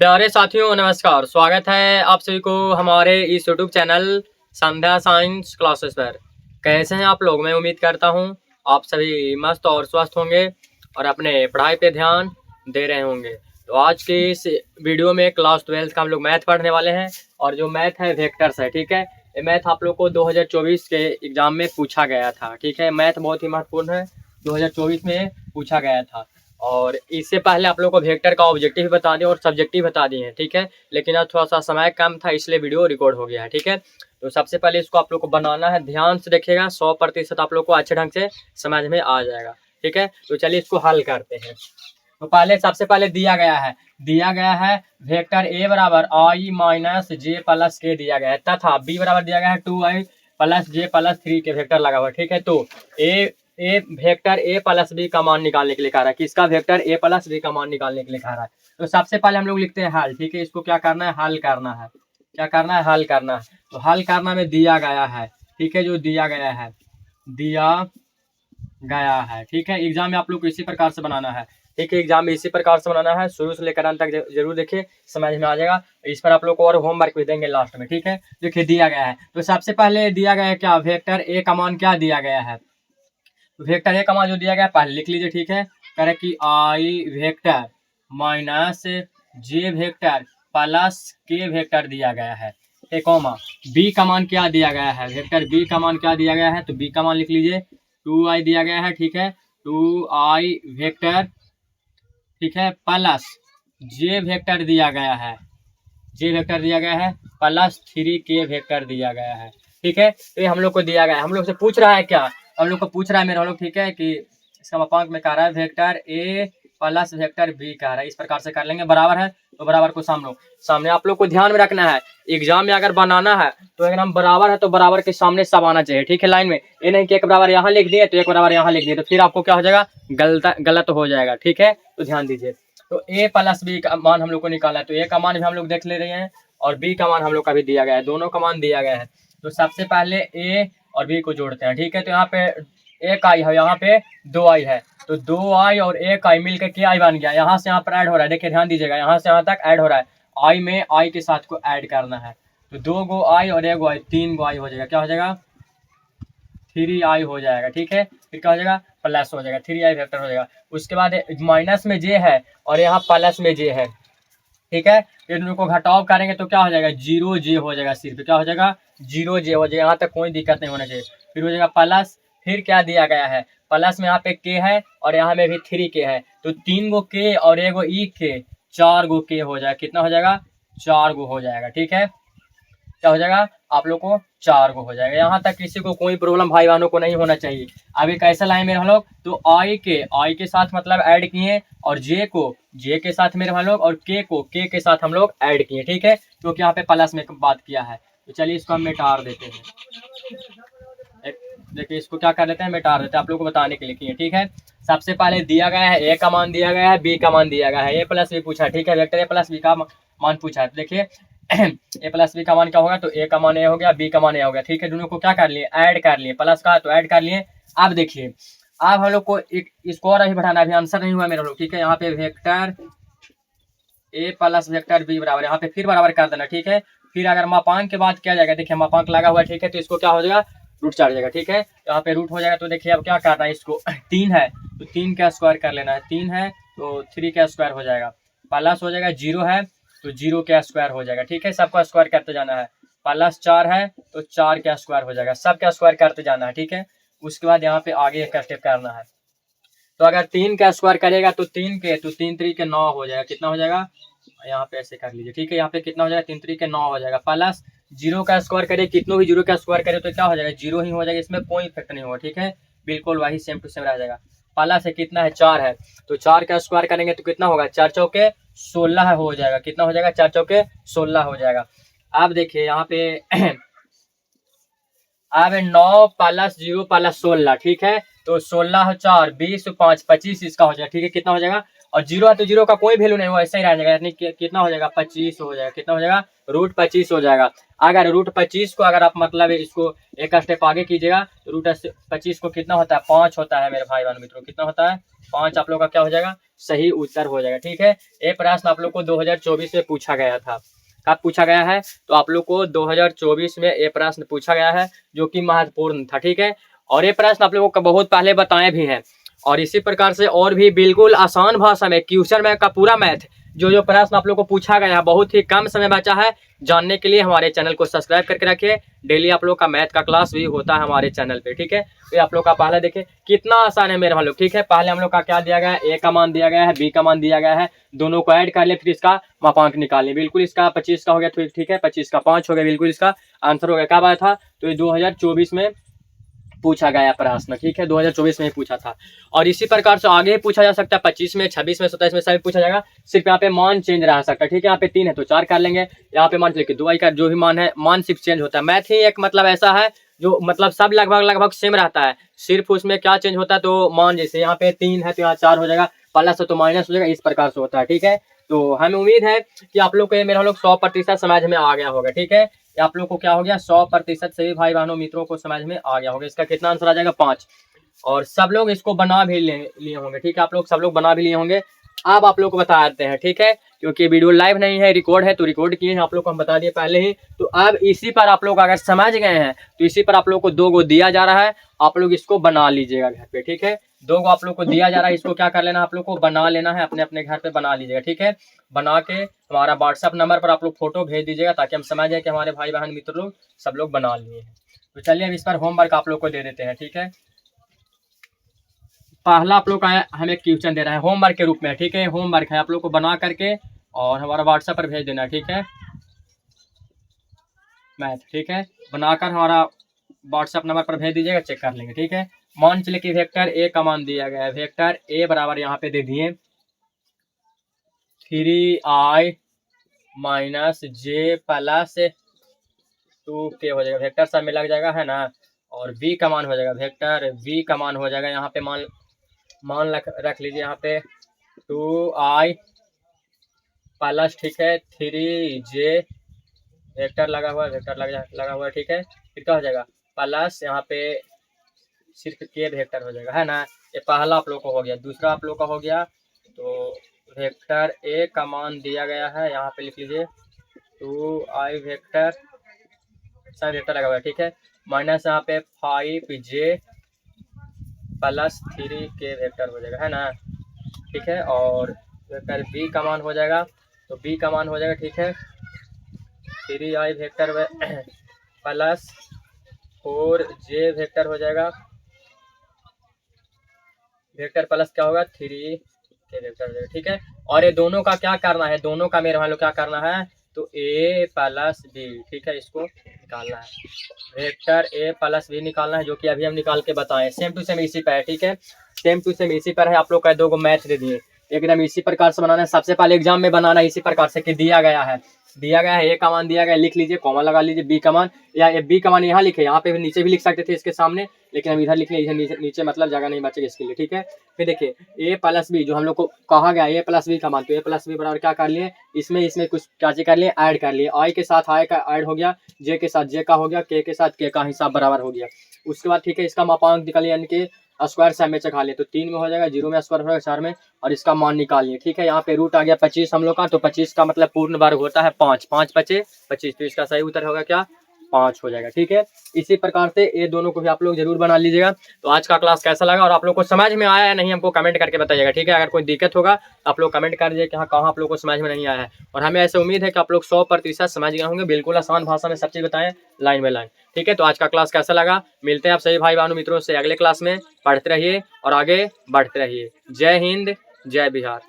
प्यारे साथियों नमस्कार। स्वागत है आप सभी को हमारे इस यूट्यूब चैनल संध्या साइंस क्लासेस पर। कैसे हैं आप लोग? मैं उम्मीद करता हूं आप सभी मस्त और स्वस्थ होंगे और अपने पढ़ाई पे ध्यान दे रहे होंगे। तो आज की इस वीडियो में क्लास 12 का हम लोग मैथ पढ़ने वाले हैं और जो मैथ है वेक्टर्स है। ठीक है, ये मैथ आप लोग को 2024 के एग्जाम में पूछा गया था। ठीक है, मैथ बहुत ही महत्वपूर्ण है, 2024 में पूछा गया था। और इससे पहले आप लोगों को वेक्टर का ऑब्जेक्टिव बता दिए और सब्जेक्टिव बता दिए हैं। ठीक है, लेकिन अब थोड़ा सा समय कम था इसलिए वीडियो रिकॉर्ड हो गया है। ठीक है, तो सबसे पहले इसको आप लोग को बनाना है, ध्यान से देखिएगा, 100% आप लोग को अच्छे ढंग से समझ में आ जाएगा। ठीक है, तो चलिए इसको हल करते हैं। तो पहले सबसे पहले दिया गया है वेक्टर ए बराबर आई माइनस जे प्लस के दिया गया है, तथा बी बराबर दिया गया है 2i प्लस जे प्लस 3 के वेक्टर लगा हुआ है। ठीक है, तो ए वेक्टर ए प्लस बी का मान निकालने के लिए कह रहा है। किसका? वेक्टर ए प्लस बी का मान निकालने के लिए कह रहा है। तो सबसे पहले हम लोग लिखते हैं हल। ठीक है, इसको क्या करना है? हल करना है। क्या करना है? हल करना है। तो हल करना में दिया गया है। ठीक है, जो दिया गया है ठीक है, एग्जाम में आप लोग को इसी प्रकार से बनाना है। ठीक है, एग्जाम में इसी प्रकार से बनाना है, शुरू से लेकर अंत तक जरूर देखिए, समझ में आ जाएगा। इस पर आप लोग को और होमवर्क भी देंगे लास्ट में। ठीक है, देखिए दिया गया है, तो सबसे पहले दिया गया है क्या? वेक्टर ए का मान क्या दिया गया है? वेक्टर ए का मान जो दिया गया है पहले लिख लीजिए। ठीक है, कह रहे कि आई वेक्टर माइनस जे वेक्टर प्लस के वेक्टर दिया गया है। एक कॉमा बी का मान क्या दिया गया है? वेक्टर बी का मान क्या दिया गया है? तो बी का मान लिख लीजिए 2i दिया गया है। ठीक है, 2i वेक्टर, ठीक है, प्लस जे वेक्टर दिया गया है, जे वेक्टर दिया गया है प्लस 3k वेक्टर दिया गया है। ठीक है, तो ये हम लोग को दिया गया है। हम लोग से पूछ रहा है क्या? हम लोग को पूछ रहा है मेरे लोग, ठीक है, कि इसका मापांक में कह रहा है vector A plus vector B कह रहा है। इस प्रकार से कर लेंगे, बराबर है तो बराबर को सामने आप लोग को ध्यान में रखना है। एग्जाम में अगर बनाना है तो अगर हम बराबर है तो बराबर के सामने सब आना चाहिए। ठीक है, लाइन में, ये नहीं कि एक बराबर यहाँ लिख दिए तो एक बराबर यहाँ लिख दिए, तो फिर आपको क्या हो जाएगा? गलत हो जाएगा। ठीक है, तो ध्यान दीजिए। तो ए प्लस बी का मान हम लोग को निकाला है, तो ए का मान भी हम लोग देख ले रहे हैं और बी का मान हम लोग का भी दिया गया है, दोनों का मान दिया गया है। तो सबसे पहले ए और बी को जोड़ते हैं। ठीक है, तो यहाँ पे एक आई है, यहाँ पे 2i है, तो 2i और एक आई मिलकर के आई बन गया। यहाँ से यहाँ पर ऐड हो रहा है, देखिए ध्यान दीजिएगा, यहाँ से यहाँ तक ऐड हो रहा है। आई में आई के साथ को ऐड करना है, तो 2 गो आई और 1 गो आई, 3 गो आई हो जाएगा। क्या हो जाएगा? 3i हो जाएगा। ठीक है, फिर क्या हो जाएगा? प्लस हो जाएगा, 3i वेक्टर हो जाएगा। उसके बाद माइनस में जे है और यहाँ प्लस में जे है। ठीक है, इन को घटाव करेंगे तो क्या हो जाएगा? 0j हो जाएगा, सिर्फ क्या हो जाएगा? 0j हो जाएगा। यहाँ तक कोई दिक्कत नहीं होना चाहिए। फिर हो जाएगा प्लस, फिर क्या दिया गया है? प्लस में यहाँ पे k है और यहाँ में भी 3k है, तो 3 गो k और 1 गो ई k, 4 गो k हो जाएगा। कितना हो जाएगा? 4 गो हो जाएगा। ठीक है, क्या हो जाएगा? आप लोग को 4 गो हो जाएगा। यहाँ तक किसी को कोई प्रॉब्लम भाई बहनों को नहीं होना चाहिए। अभी कैसे लाए मेरे हम लोग? तो आई के साथ मतलब ऐड किए और जे को जे के साथ मेरे हम लोग और के को के के साथ हम लोग ऐड किए। ठीक है, क्योंकि यहाँ पे प्लस में बात किया है। तो चलिए इसको हम मिटार देते हैं। देखिए इसको क्या कर लेते हैं? मिटार देते हैं, आप लोग को बताने के लिए किए। ठीक है, सबसे पहले दिया गया है ए का मान दिया गया है, बी का मान दिया गया है, ए प्लस बी पूछा। ठीक है, वेक्टर ए प्लस बी का मान पूछा है। देखिए ए प्लस बी का मान क्या होगा? तो ए का मान ए हो गया, बी का मान ए हो गया। ठीक है, दोनों को क्या कर लिए? ऐड कर लिए, प्लस का तो ऐड कर लिए। अब देखिए, अब हम लोग को एक स्कोर अभी बढ़ाना, अभी आंसर नहीं हुआ मेरे लोग। ठीक है, यहाँ पे vector A plus vector B बराबर, यहाँ पे फिर बराबर कर देना। ठीक है, फिर अगर मापांक के बाद किया जाएगा, देखिए मापांक लगा हुआ है। ठीक है, तो इसको क्या हो जाएगा? रूट चढ़ जाएगा। ठीक है, यहाँ पे रूट हो जाएगा, तो देखिए अब क्या करना है इसको 3 है तो 3 का स्क्वायर कर लेना है, 3 है तो 3 का स्क्वायर हो जाएगा, प्लस हो जाएगा 0 है तो 0 का स्क्वायर हो जाएगा। ठीक है, सबका स्क्वायर करते जाना है, प्लस 4 है तो 4 का स्क्वायर हो जाएगा, सबका स्क्वायर करते जाना है। ठीक है, उसके बाद यहाँ पे आगे का स्टेप करना है। तो अगर 3 का स्क्वायर करेगा तो 3 3 के 9 हो जाएगा। कितना हो जाएगा? यहाँ पे ऐसे कर लीजिए। ठीक है, यहाँ पे कितना हो जाएगा? 3 के 9 हो जाएगा, प्लस 0 का स्क्वायर करें, कितनों भी 0 का स्क्वायर करें तो क्या हो जाएगा? 0 ही हो जाएगा, इसमें कोई इफेक्ट नहीं होगा। ठीक है, बिल्कुल वही सेम टू सेम रह जाएगा। प्लस है, कितना है? 4 है, तो 4 का स्क्वायर करेंगे तो कितना होगा? 4 चौके 16 हो जाएगा। कितना हो जाएगा? 4 चौके 16 हो जाएगा। अब देखिए यहाँ पे अब 9 प्लस 0 प्लस 16। ठीक है, तो 16 4 20 5 25 इसका हो जाएगा। ठीक है, कितना हो जाएगा? और जीरो है तो जीरो का कोई वैल्यू नहीं, वो ऐसे ही रह जाएगा, यानी कितना हो जाएगा 25 हो जाएगा, कितना हो जाएगा √25 हो जाएगा। अगर √25 को अगर आप मतलब इसको एक स्टेप आगे कीजिएगा तो √25 को कितना होता है 5 होता है मेरे भाई बहन मित्रों, कितना होता है 5 आप लोग का क्या हो जाएगा सही उत्तर हो जाएगा। ठीक है, ये प्रश्न आप लोग को 2024 में पूछा गया था। कब पूछा गया है तो आप लोग को 2024 में ये प्रश्न पूछा गया है जो कि महत्वपूर्ण था। ठीक है, और ये प्रश्न आप लोगों को बहुत पहले बताए भी हैं, और इसी प्रकार से और भी बिल्कुल आसान भाषा में क्वेश्चन बैंक का पूरा मैथ जो प्रश्न आप लोग को पूछा गया है, बहुत ही कम समय बचा है जानने के लिए हमारे चैनल को सब्सक्राइब करके रखिए। डेली आप लोग का मैथ का क्लास भी होता है हमारे चैनल पे। ठीक है, तो आप लोग का पहले देखिए कितना आसान है मेरे भाई लोग। ठीक है, पहले हम लोग का क्या दिया गया है, ए का मान दिया गया है, बी का मान दिया गया है, दोनों को ऐड कर ले, फिर इसका मापांक निकालिए। बिल्कुल इसका 25 का हो गया, ठीक है 25 का 5 हो गया, बिल्कुल इसका आंसर हो गया। कब आया था तो ये 2024 में पूछा गया प्रश्न। ठीक है, 2024 में ही पूछा था, और इसी प्रकार से आगे पूछा जा सकता है 25 में, 26 में, 27 में सभी पूछा जाएगा। सिर्फ यहाँ पे मान चेंज रह सकता है। ठीक है, यहाँ पे 3 है तो 4 कर लेंगे, यहाँ पे मान चलिए 2 का जो भी मान है मान सिर्फ चेंज होता है। मैथ ही एक मतलब ऐसा है जो मतलब सब लगभग सेम रहता है, सिर्फ उसमें क्या चेंज होता है तो मान, जैसे यहाँ पे 3 है तो यहाँ 4 हो जाएगा, प्लस है तो माइनस हो जाएगा, इस प्रकार से होता है। ठीक है, तो हमें उम्मीद है कि आप लोग को ये मेरा लोग 100% समझ में आ गया होगा। ठीक है, आप लोग को क्या हो गया 100% सभी भाई बहनों मित्रों को समझ में आ गया होगा। इसका कितना आंसर आ जाएगा 5, और सब लोग इसको बना भी लिए होंगे। ठीक है, आप लोग सब लोग बना भी लिए होंगे। अब आप लोग को बता देते हैं। ठीक है, क्योंकि वीडियो लाइव नहीं है रिकॉर्ड है, तो रिकॉर्ड किए हैं आप लोग को हम बता दिए पहले ही। तो अब इसी पर आप लोग अगर समझ गए हैं तो इसी पर आप लोग को 2 गो दिया जा रहा है, आप लोग इसको बना लीजिएगा घर पे। ठीक है, 2 गो आप लोग को दिया जा रहा है, इसको क्या कर लेना आप लोग को बना लेना है, अपने अपने घर पे बना लीजिएगा। ठीक है, बना के हमारा व्हाट्सएप नंबर पर आप लोग फोटो भेज दीजिएगा ताकि हम समझ जाए कि हमारे भाई बहन मित्र लोग सब लोग बना लिए हैं। तो चलिए अब इस पर होमवर्क आप लोग को दे देते हैं। ठीक है, पहला आप लोग का हमें क्वेश्चन दे रहा है होमवर्क के रूप में। ठीक है, होमवर्क है आप लोग को बना करके और हमारा व्हाट्सएप पर भेज देना है। ठीक है, मैथ। ठीक है, बनाकर हमारा व्हाट्सएप नंबर पर भेज दीजिएगा, चेक कर लेंगे। ठीक है, मान चलिए कि वेक्टर ए का मान दिया गया है, वेक्टर ए बराबर यहाँ पे दे दिए 3i - j + 2k हो जाएगा, वेक्टर सब में लग जाएगा है ना। और v का मान हो जाएगा, वेक्टर v का मान हो जाएगा यहाँ पे मान रख लीजिए यहाँ पे 2i + ठीक है 3j, वेक्टर लगा हुआ है, वेक्टर लगा हुआ है। ठीक है, फिर क्या हो जाएगा प्लस यहाँ पे सिर्फ के वेक्टर हो जाएगा है ना। ये पहला आप लोग को हो गया। दूसरा आप लोग का हो गया तो वेक्टर ए का मान दिया गया है, यहाँ पे लिख लीजिए 2i वेक्टर, सब वेक्टर लगा हुआ है। ठीक है, माइनस यहाँ पे 5j + 3k वेक्टर हो जाएगा है ना। ठीक है, और वेक्टर बी का मान हो जाएगा तो बी का मान हो जाएगा ठीक है 3i वेक्टर + 4j वेक्टर हो जाएगा, वेक्टर प्लस क्या होगा 3k वेक्टर हो जाएगा। ठीक है, और ये दोनों का क्या करना है, दोनों का मेरे भाई क्या करना है तो a + b। ठीक है, इसको निकालना है, वेक्टर a + b निकालना है, जो कि अभी हम निकाल के बताएं। सेम टू सेम इसी पर है। ठीक है, सेम टू सेम इसी पर है। आप लोग का 2 गो मैथ दे दिए, एकदम इसी प्रकार से बनाना है। सबसे पहले एग्जाम में बनाना है इसी प्रकार से कि दिया गया है ए का मान दिया गया है, लिख लीजिए, कॉमा लगा लीजिए, बी का मान या बी का मान यहाँ लिखे, यहाँ पे भी नीचे भी लिख सकते थे इसके सामने, लेकिन हम इधर लिख लें, नीचे मतलब जगह नहीं बचेगी इसके लिए। ठीक है, फिर देखिए a + b जो हम लोग को कहा गया a + b का मान, तो a + b बराबर क्या कर लिए, इसमें कुछ क्या कर लिए ऐड कर लिए, i के साथ i का ऐड हो गया, j के साथ j का हो गया, k के साथ k का हिसाब बराबर हो गया। उसके बाद ठीक है इसका मापांक निकालिए, यानी कि स्क्वायर सब में चखा लिए तो 3 में हो जाएगा, 0 में स्क्वायर होगा 4 में, और इसका मान निकालिए। ठीक है, यहाँ पे रूट आ गया 25 हम लोग का, तो 25 का मतलब पूर्ण वर्ग होता है 5, 5 × 5 = 25, तो इसका सही उत्तर होगा क्या 5 हो जाएगा। ठीक है, इसी प्रकार से ये दोनों को भी आप लोग जरूर बना लीजिएगा। तो आज का क्लास कैसा लगा और आप लोग को समझ में आया या नहीं हमको कमेंट करके बताइएगा। ठीक है, अगर कोई दिक्कत होगा आप लोग कमेंट कर दीजिए कि हाँ कहाँ आप लोग को समझ में नहीं आया है, और हमें ऐसे उम्मीद है कि आप लोग 100% समझ गए होंगे। बिल्कुल आसान भाषा में सब चीज़ बताएं, लाइन बाय लाइन। ठीक है, तो आज का क्लास कैसा लगा, मिलते हैं आप सभी भाई बहनों मित्रों से अगले क्लास में। पढ़ते रहिए और आगे बढ़ते रहिए। जय हिंद, जय बिहार।